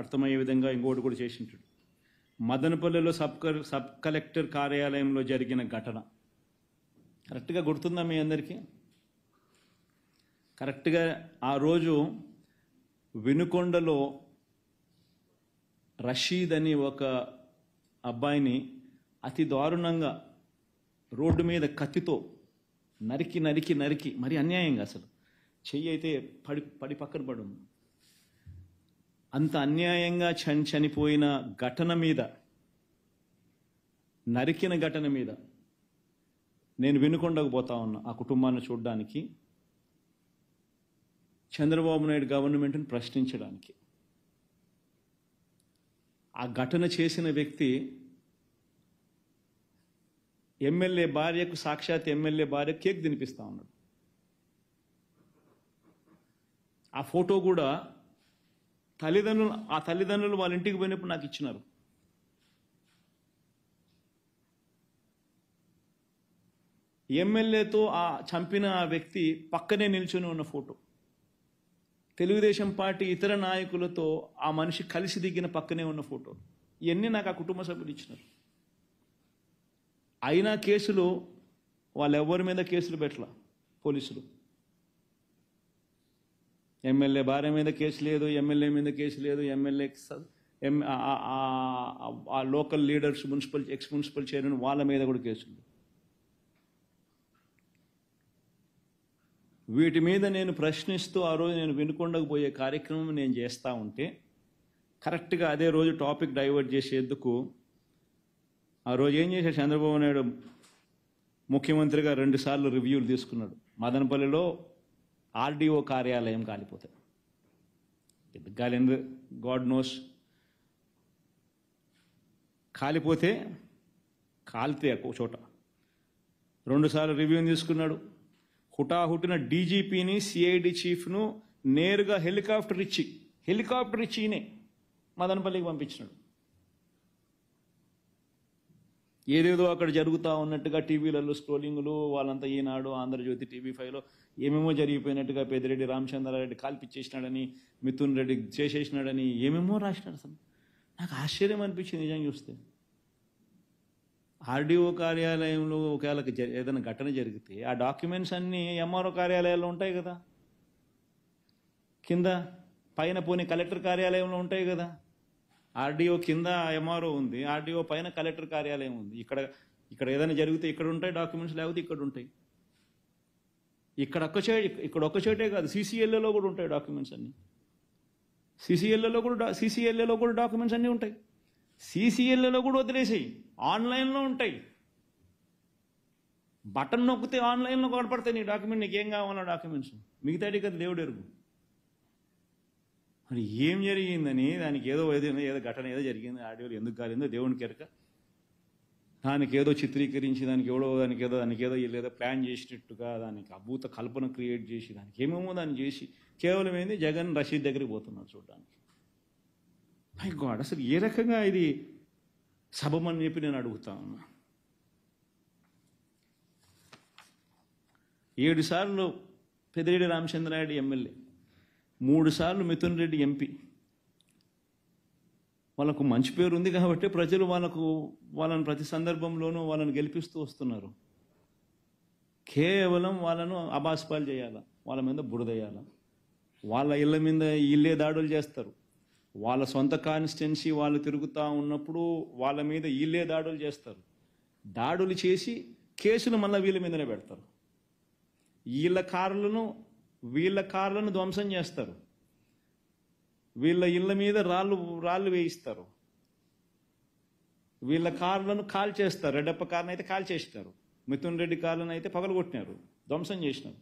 అర్థమయ్యే విధంగా ఇంకోటి కూడా చేసింటాడు. మదనపల్లిలో సబ్ కలెక్టర్ కార్యాలయంలో జరిగిన ఘటన కరెక్ట్గా గుర్తుందా మీ అందరికీ? కరెక్ట్గా ఆ రోజు వినుకొండలో రషీద్ అని ఒక అబ్బాయిని అతి దారుణంగా రోడ్డు మీద కత్తితో నరికి నరికి నరికి మరి అన్యాయంగా, అసలు చెయ్యి అయితే పడి పక్కన పడు, అంత అన్యాయంగా చనిపోయిన ఘటన మీద, నరికిన ఘటన మీద నేను వినుకొండకు పోతా ఉన్నా ఆ కుటుంబాన్ని చూడడానికి, చంద్రబాబు నాయుడు గవర్నమెంట్ని ప్రశ్నించడానికి. ఆ ఘటన చేసిన వ్యక్తి ఎమ్మెల్యే భార్యకు, సాక్షాత్ ఎమ్మెల్యే భార్య కేక్ తినిపిస్తా ఉన్నాడు. ఆ ఫోటో కూడా తల్లిదండ్రులు వాళ్ళ ఇంటికి పోయినప్పుడు నాకు ఇచ్చినారు. ఎమ్మెల్యేతో ఆ చంపిన ఆ వ్యక్తి పక్కనే నిల్చొని ఉన్న ఫోటో, తెలుగుదేశం పార్టీ ఇతర నాయకులతో ఆ మనిషి కలిసి దిగిన పక్కనే ఉన్న ఫోటో, ఇవన్నీ నాకు ఆ కుటుంబ సభ్యులు ఇచ్చినారు. అయినా కేసులు వాళ్ళెవ్వరి మీద కేసులు పెట్టలా పోలీసులు. ఎమ్మెల్యే భార్య మీద కేసు లేదు, ఎమ్మెల్యే మీద కేసు లేదు, ఆ local leaders, X municipal chairman వాళ్ళ మీద కూడా కేసులు. వీటి మీద నేను ప్రశ్నిస్తూ ఆ రోజు నేను వినుకొండకు పోయే కార్యక్రమం నేను చేస్తూ ఉంటే, కరెక్ట్గా అదే రోజు టాపిక్ డైవర్ట్ చేసేందుకు ఆ రోజు ఏం చేశాడు చంద్రబాబు నాయుడు, ముఖ్యమంత్రిగా 2 సార్లు రివ్యూలు తీసుకున్నాడు. మదనపల్లిలో ఆర్డీఓ కార్యాలయం కాలిపోతాయి, ఎందుకు కాలింది గాడ్ నోస్. కాలితే ఒక చోట 2 సార్లు రివ్యూని తీసుకున్నాడు. హుటాహుటిన డీజీపీని, సిఐడి చీఫ్ను నేరుగా హెలికాప్టర్ ఇచ్చినే మదనపల్లికి పంపించినాడు. ఏదేదో అక్కడ జరుగుతూ ఉన్నట్టుగా టీవీలలో స్క్రోలింగ్లు, వాళ్ళంతా ఈనాడు, ఆంధ్రజ్యోతి, TV5లో ఏమేమో జరిగిపోయినట్టుగా, పెద్దిరెడ్డి రామచంద్రారెడ్డి కాల్పిచ్చేసినాడని, మిథున్ రెడ్డి చేసేసినాడని ఏమేమో రాసినాడు. అసలు నాకు ఆశ్చర్యం అనిపించింది నిజంగా చూస్తే. ఆర్డీఓ కార్యాలయంలో ఒకవేళ ఏదైనా ఘటన జరిగితే ఆ డాక్యుమెంట్స్ అన్నీ ఎంఆర్ఓ కార్యాలయాల్లో ఉంటాయి కదా, కింద పైన పోనీ కలెక్టర్ కార్యాలయంలో ఉంటాయి కదా. ఆర్డీఓ కింద ఎంఆర్ఓ ఉంది, ఆర్డీఓ పైన కలెక్టర్ కార్యాలయం ఉంది. ఇక్కడ ఏదైనా జరిగితే ఇక్కడ ఉంటాయి డాక్యుమెంట్స్, లేకపోతే ఇక్కడ ఉంటాయి. ఇక్కడ ఒక్క చోటే కాదు, సీసీఎల్ఏలో కూడా ఉంటాయి డాక్యుమెంట్స్ అన్నీ. సీసీఎల్ఏలో కూడా డాక్యుమెంట్స్ అన్నీ ఉంటాయి. సీసీఎల్ఏలో కూడా వదిలేసాయి, ఆన్లైన్లో ఉంటాయి. బటన్ నొక్కితే ఆన్లైన్లో కనపడతాయి నీ డాక్యుమెంట్, నీకేం కావాలో డాక్యుమెంట్స్. మిగతాటి కదా దేవుడు ఎరుగు. మరి ఏం జరిగిందని, దానికి ఏదో ఘటన ఏదో జరిగింది, ఆడియోలు ఎందుకు కాలిందో దేవునికి ఎరక. దానికి ఏదో చిత్రీకరించి దానికి ఏదో వీళ్ళేదో ప్లాన్ చేసినట్టుగా దానికి అభూత కల్పన క్రియేట్ చేసి దానికి ఏమేమో దాన్ని చేసి కేవలం ఏంది జగన్ రషీద్ దగ్గరికి పోతున్నారు చూడడానికి. మై గాడ్, అసలు ఏ రకంగా ఇది సబమని చెప్పి నేను అడుగుతా ఉన్నా. 7 సార్లు పెద్దిరెడ్డి రామచంద్రారెడ్డి ఎమ్మెల్యే, 3 సార్లు మిథున్ రెడ్డి ఎంపీ. వాళ్ళకు మంచి పేరు ఉంది కాబట్టి ప్రజలు వాళ్ళని ప్రతి సందర్భంలోనూ వాళ్ళని గెలిపిస్తూ వస్తున్నారు. కేవలం వాళ్ళను అబాస్పాలు చేయాలా, వాళ్ళ మీద బురదయ్యాలా, వాళ్ళ ఇళ్ళ మీద ఇల్లే దాడులు చేస్తారు. వాళ్ళ సొంత కాన్స్టిట్యున్సీ వాళ్ళు తిరుగుతూ ఉన్నప్పుడు వాళ్ళ మీద ఇల్లే దాడులు చేస్తారు. దాడులు చేసి కేసులు మళ్ళీ వీళ్ళ మీదనే పెడతారు. వీళ్ళ కార్లను ధ్వంసం చేస్తారు. వీళ్ళ ఇళ్ళ మీద రాళ్ళు వేయిస్తారు. వీళ్ళ కార్లను కాల్ చేస్తారు. రెడ్డప్ప కార్లను అయితే కాల్ చేస్తారు, మిథున్ రెడ్డి కార్లను అయితే పగలగొట్టినారు, ధ్వంసం చేసినారు.